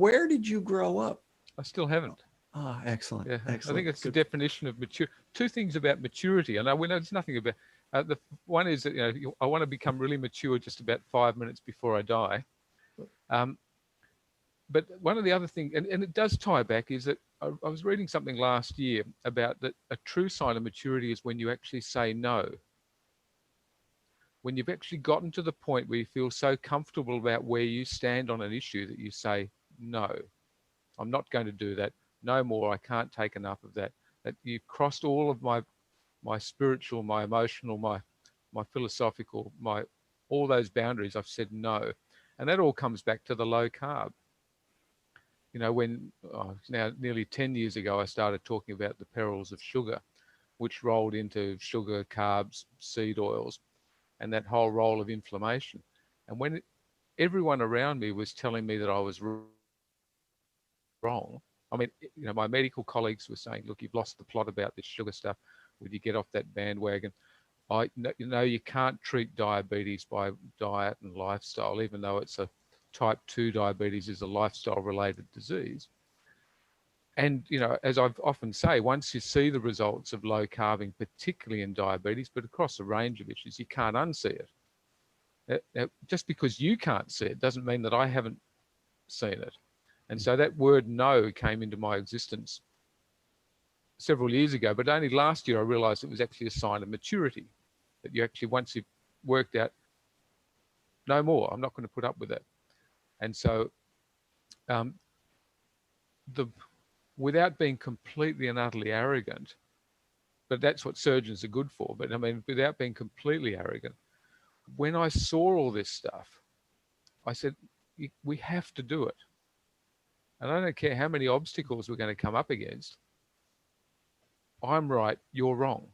where did you grow up? I still haven't. Ah, excellent, Yeah, I think excellent. it's the Good. definition of mature. Two things about maturity, and I know there's nothing about. The one is that I want to become really mature just about 5 minutes before I die. Um, but one of the other things, and it does tie back, is that I was reading something last year about that a true sign of maturity is when you actually say no. When you've actually gotten to the point where you feel so comfortable about where you stand on an issue that you say, no, I'm not going to do that. No more. I can't take enough of that. That you've crossed all of my spiritual, my emotional, my philosophical, my all those boundaries. I've said no. And that all comes back to the low carb. When now nearly 10 years ago, I started talking about the perils of sugar, which rolled into sugar, carbs, seed oils, and that whole role of inflammation. And when everyone around me was telling me that I was wrong, I mean, my medical colleagues were saying, look, you've lost the plot about this sugar stuff. Would you get off that bandwagon? You can't treat diabetes by diet and lifestyle, even though it's a type 2 diabetes is a lifestyle related disease. And, as I've often say, once you see the results of low carbing, particularly in diabetes, but across a range of issues, you can't unsee it. Now, just because you can't see it doesn't mean that I haven't seen it. And so that word no came into my existence several years ago, but only last year I realized it was actually a sign of maturity, that you actually, once you've worked out, no more, I'm not going to put up with that. And so um, without being completely and utterly arrogant, but that's what surgeons are good for, but I mean, without being completely arrogant, when I saw all this stuff, I said, we have to do it. And I don't care how many obstacles we're going to come up against. I'm right, you're wrong.